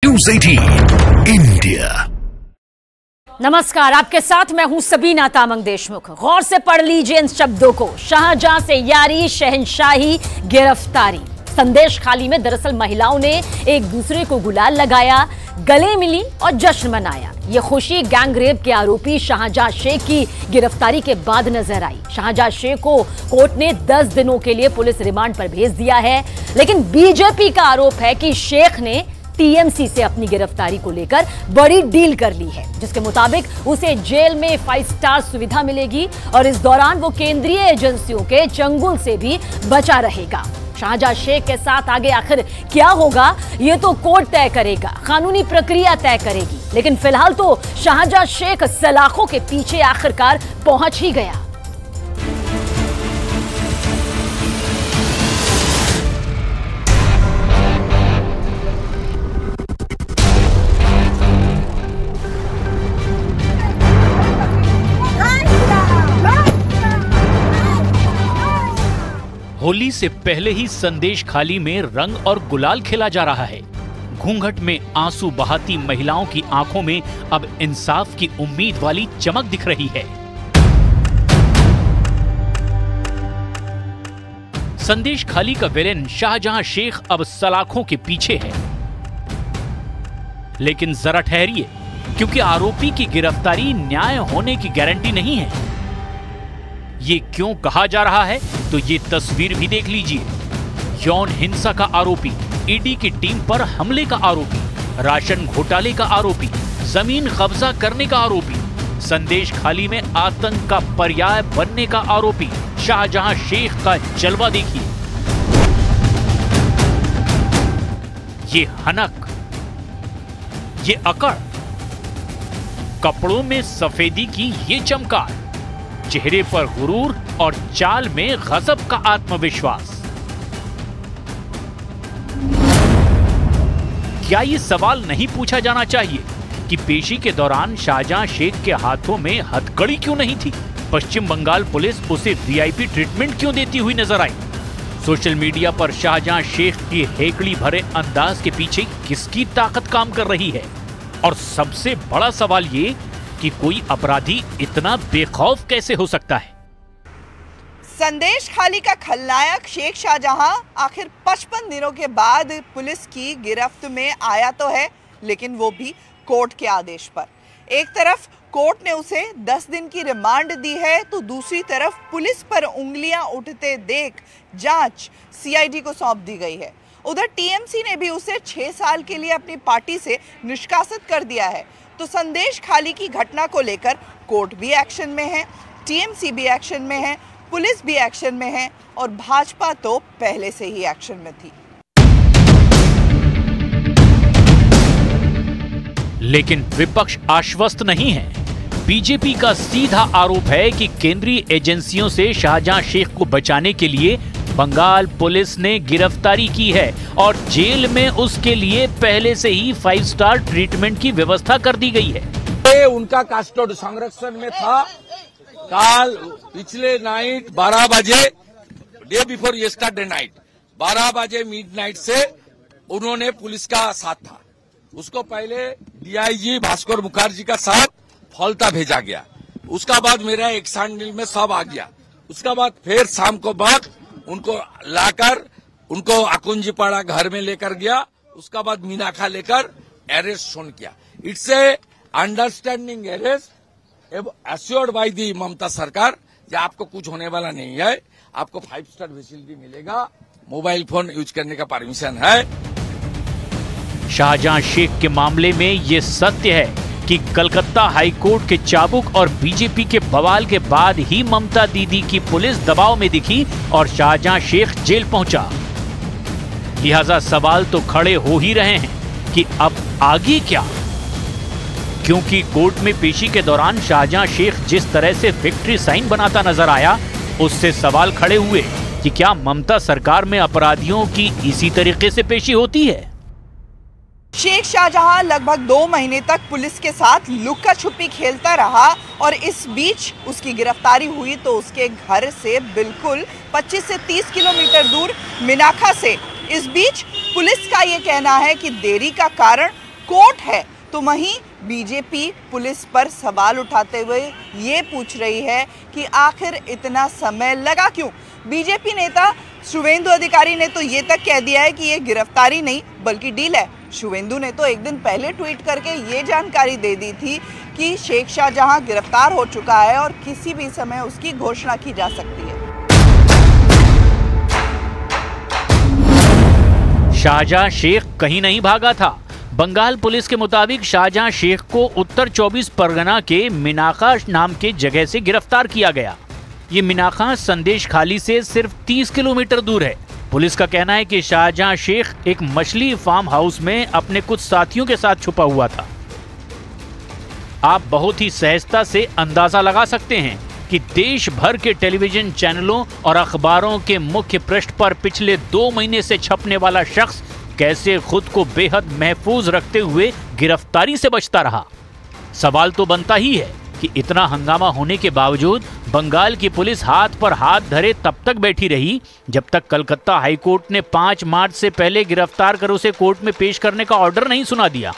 News 18 India. नमस्कार, आपके साथ मैं हूं सबीना तामंग देशमुख। गौर से पढ़ लीजिए इन शब्दों को। शाहजहां से यारी, शहंशाही, गिरफ्तारी। संदेश खाली में दरअसल महिलाओं ने एक दूसरे को गुलाल लगाया, गले मिली और जश्न मनाया। ये खुशी गैंगरेप के आरोपी शाहजहां शेख की गिरफ्तारी के बाद नजर आई। शाहजहां शेख को कोर्ट ने 10 दिनों के लिए पुलिस रिमांड पर भेज दिया है, लेकिन बीजेपी का आरोप है कि शेख ने टीएमसी से अपनी गिरफ्तारी को लेकर बड़ी डील कर ली है, जिसके मुताबिक उसे जेल में 5 स्टार सुविधा मिलेगी और इस दौरान वो केंद्रीय एजेंसियों के चंगुल से भी बचा रहेगा। शाहजहां शेख के साथ आगे आखिर क्या होगा, ये तो कोर्ट तय करेगा, कानूनी प्रक्रिया तय करेगी। लेकिन फिलहाल तो शाहजहां शेख सलाखों के पीछे आखिरकार पहुंच ही गया। होली से पहले ही संदेश खाली में रंग और गुलाल खेला जा रहा है। घूंघट में आंसू बहाती महिलाओं की आंखों में अब इंसाफ की उम्मीद वाली चमक दिख रही है। संदेश खाली का विलेन शाहजहां शेख अब सलाखों के पीछे है। लेकिन जरा ठहरिए, क्योंकि आरोपी की गिरफ्तारी न्याय होने की गारंटी नहीं है। ये क्यों कहा जा रहा है, तो ये तस्वीर भी देख लीजिए। यौन हिंसा का आरोपी, ईडी की टीम पर हमले का आरोपी, राशन घोटाले का आरोपी, जमीन कब्जा करने का आरोपी, संदेश खाली में आतंक का पर्याय बनने का आरोपी शाहजहां शेख का जलवा देखिए। ये हनक, ये अकड़, कपड़ों में सफेदी की ये चमकार, चेहरे पर गुरूर और चाल में गजब का आत्मविश्वास। क्या ये सवाल नहीं पूछा जाना चाहिए कि पेशी के दौरान शाहजहां शेख के हाथों में हथकड़ी क्यों नहीं थी? पश्चिम बंगाल पुलिस उसे वीआईपी ट्रीटमेंट क्यों देती हुई नजर आई? सोशल मीडिया पर शाहजहां शेख की हेकड़ी भरे अंदाज के पीछे किसकी ताकत काम कर रही है? और सबसे बड़ा सवाल ये कि कोई अपराधी इतना बेखौफ कैसे हो सकता है? संदेश खाली का खलनायक शेख शाहजहां आखिर 55 दिनों के बाद पुलिस की गिरफ्त में आया तो है, लेकिन वो भी कोर्ट के आदेश पर। एक तरफ कोर्ट ने उसे 10 दिन की रिमांड दी है, तो दूसरी तरफ पुलिस पर उंगलियां उठते देख जांच सीआईडी को सौंप दी गई है। उधर टीएमसी ने भी उसे 6 साल के लिए अपनी पार्टी से निष्कासित कर दिया है। तो संदेश खाली की घटना को लेकर कोर्ट भी एक्शन में है, टीएमसी भी एक्शन में है, पुलिस भी एक्शन में है और भाजपा तो पहले से ही एक्शन में थी। लेकिन विपक्ष आश्वस्त नहीं है। बीजेपी का सीधा आरोप है कि केंद्रीय एजेंसियों से शाहजहां शेख को बचाने के लिए बंगाल पुलिस ने गिरफ्तारी की है और जेल में उसके लिए पहले से ही 5 स्टार ट्रीटमेंट की व्यवस्था कर दी गई है। ये उनका कस्टडी संरक्षण में था। कल पिछले नाइट 12 बजे, डे बिफोर यस्टरडे नाइट 12 बजे मिडनाइट से उन्होंने पुलिस का साथ था। उसको पहले डीआईजी भास्कर मुखर्जी का साथ फौलता भेजा गया। उसका बाद मेरा एक सैंडल में सब आ गया। उसका बाद फिर शाम को बाद उनको लाकर उनको अकुंजीपाड़ा घर में लेकर गया। उसका बाद मीनाखा लेकर अरेस्ट शोन किया। It's a understanding arrest assured by the Mamata सरकार कि आपको कुछ होने वाला नहीं है, आपको 5 स्टार फैसिलिटी मिलेगा, मोबाइल फोन यूज करने का परमिशन है। शाहजहां शेख के मामले में ये सत्य है कि कलकत्ता हाईकोर्ट के चाबुक और बीजेपी के बवाल के बाद ही ममता दीदी की पुलिस दबाव में दिखी और शाहजहां शेख जेल पहुंचा। लिहाजा सवाल तो खड़े हो ही रहे हैं कि अब आगे क्या? क्योंकि कोर्ट में पेशी के दौरान शाहजहां शेख जिस तरह से विक्ट्री साइन बनाता नजर आया, उससे सवाल खड़े हुए कि क्या ममता सरकार में अपराधियों की इसी तरीके से पेशी होती है? शेख शाहजहां लगभग 2 महीने तक पुलिस के साथ लुक्का छुपी खेलता रहा और इस बीच उसकी गिरफ्तारी हुई तो उसके घर से बिल्कुल 25 से 30 किलोमीटर दूर मीनाखा से। इस बीच पुलिस का ये कहना है कि देरी का कारण कोर्ट है, तो वहीं बीजेपी पुलिस पर सवाल उठाते हुए ये पूछ रही है कि आखिर इतना समय लगा क्यों। बीजेपी नेता शुवेंदु अधिकारी ने तो ये तक कह दिया है कि ये गिरफ्तारी नहीं बल्कि डील है। शुवेंदु ने तो एक दिन पहले ट्वीट करके ये जानकारी दे दी थी कि शेख शाहजहां गिरफ्तार हो चुका है और किसी भी समय उसकी घोषणा की जा सकती है। शाहजहां शेख कहीं नहीं भागा था। बंगाल पुलिस के मुताबिक शाहजहां शेख को उत्तर 24 परगना के मिनाखा नाम के जगह से गिरफ्तार किया गया। ये मिनाखा संदेश खाली से सिर्फ 30 किलोमीटर दूर है। पुलिस का कहना है कि शाहजहां शेख एक मछली फार्म हाउस में अपने कुछ साथियों के साथ छुपा हुआ था। आप बहुत ही सहजता से अंदाजा लगा सकते हैं कि देश भर के टेलीविजन चैनलों और अखबारों के मुख्य पृष्ठ पर पिछले 2 महीने से छपने वाला शख्स कैसे खुद को बेहद महफूज रखते हुए गिरफ्तारी से बचता रहा। सवाल तो बनता ही है कि इतना हंगामा होने के बावजूद बंगाल की पुलिस हाथ पर हाथ धरे तब तक बैठी रही जब तक कलकत्ता हाईकोर्ट ने 5 मार्च से पहले गिरफ्तार कर उसे कोर्ट में पेश करने का ऑर्डर नहीं सुना दिया।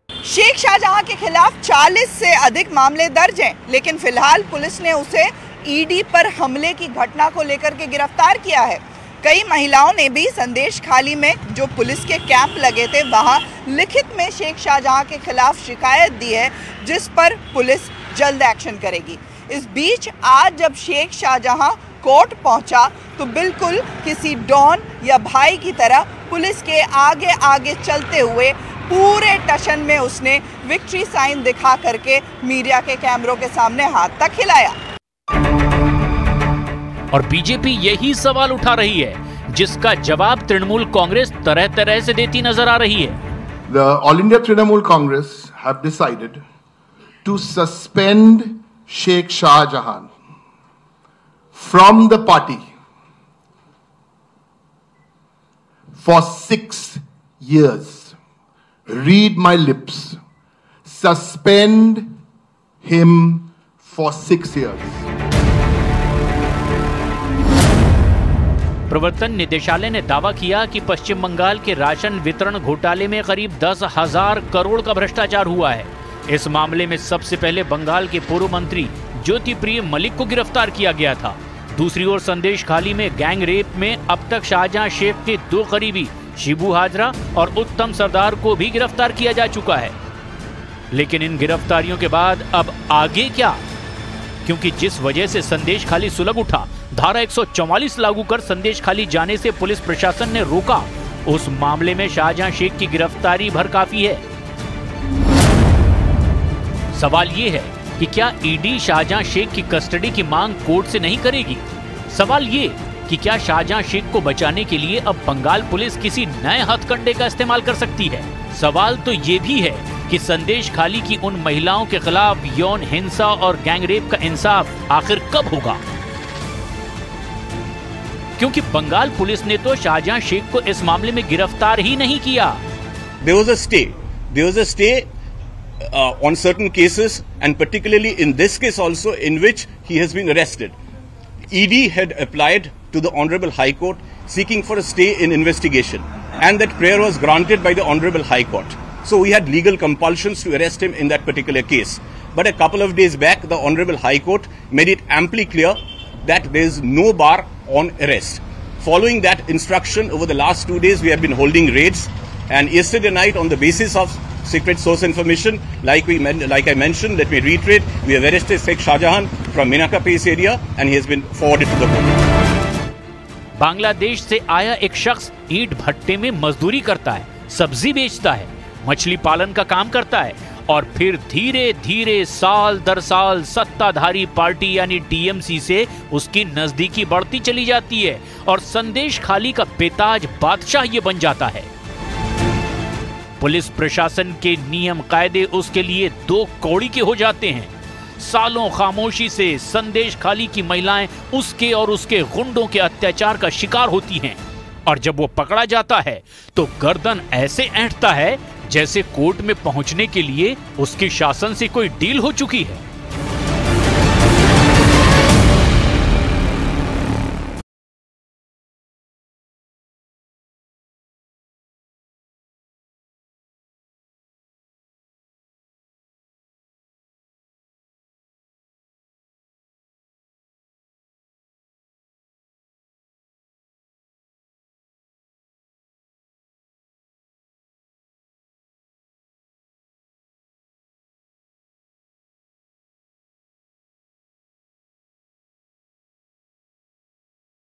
शेख शाहजहां के खिलाफ 40 से अधिक मामले दर्ज हैं, लेकिन फिलहाल पुलिस ने उसे ईडी पर हमले की घटना को लेकर के गिरफ्तार किया है। कई महिलाओं ने भी संदेश खाली में जो पुलिस के कैंप लगे थे वहां लिखित में शेख शाहजहां के खिलाफ शिकायत दी है, जिस पर पुलिस जल्द एक्शन करेगी। इस बीच आज जब शेख शाहजहां कोर्ट पहुंचा तो बिल्कुल किसी डॉन या भाई की तरह पुलिस के आगे आगे चलते हुए पूरे टशन में उसने विक्ट्री साइन दिखा करके मीडिया के कैमरों के सामने हाथ तक हिलाया। और बीजेपी यही सवाल उठा रही है, जिसका जवाब तृणमूल कांग्रेस तरह तरह से देती नजर आ रही है। The All India Trinamool Congress have decided to suspend Sheikh Shah Jahan from the party for 6 years. Read my lips. Suspend him for 6 years. प्रवर्तन निदेशालय ने दावा किया कि पश्चिम बंगाल के राशन वितरण घोटाले में करीब 10,000 करोड़ का भ्रष्टाचार हुआ है। इस मामले में सबसे पहले बंगाल के पूर्व मंत्री ज्योति प्रिय मलिक को गिरफ्तार किया गया था। दूसरी ओर संदेश खाली में गैंग रेप में अब तक शाहजहां शेख के 2 करीबी शिबू हाजरा और उत्तम सरदार को भी गिरफ्तार किया जा चुका है। लेकिन इन गिरफ्तारियों के बाद अब आगे क्या? क्योंकि जिस वजह से संदेश खाली सुलग उठा, धारा 144 लागू कर संदेश खाली जाने से पुलिस प्रशासन ने रोका, उस मामले में शाहजहां शेख की गिरफ्तारी भर काफी है। सवाल ये है कि क्या ईडी शाहजहां शेख की कस्टडी की मांग कोर्ट से नहीं करेगी? सवाल ये कि क्या शाहजहां शेख को बचाने के लिए अब बंगाल पुलिस किसी नए हथकंडे का इस्तेमाल कर सकती है? सवाल तो ये भी है कि संदेश खाली की उन महिलाओं के खिलाफ यौन हिंसा और गैंगरेप का इंसाफ आखिर कब होगा? क्योंकि बंगाल पुलिस ने तो शाहजहां शेख को इस मामले में गिरफ्तार ही नहीं किया। There was a stay on certain cases, and particularly in this case also, in which he has been arrested. ED had applied to the Honorable High Court seeking for a stay in investigation, and that prayer was granted by the Honorable High Court. So we had legal compulsions to arrest him in that particular case. But a couple of days back, the Honorable High Court made it amply clear that there is no bar on arrest. Following that instruction, over the last 2 days, we have been holding raids. And yesterday night, on the basis of secret source information, like I mentioned, let me reiterate, we have arrested Sheikh Shahjahan from Minaka Pace area, and he has been forwarded to the court. Bangladesh से आया एक शख्स ईंट भट्टे में मजदूरी करता है, सब्जी बेचता है, मछली पालन का काम करता है और फिर धीरे धीरे साल दर साल सत्ताधारी पार्टी यानी टीएमसी से उसकी नजदीकी बढ़ती चली जाती है और संदेश खाली का बेताज बादशाह ये बन जाता है। पुलिस प्रशासन के नियम कायदे उसके लिए 2 कौड़ी के हो जाते हैं। सालों खामोशी से संदेश खाली की महिलाएं उसके और उसके गुंडों के अत्याचार का शिकार होती हैं और जब वो पकड़ा जाता है तो गर्दन ऐसे ऐंठता है जैसे कोर्ट में पहुंचने के लिए उसके शासन से कोई डील हो चुकी है।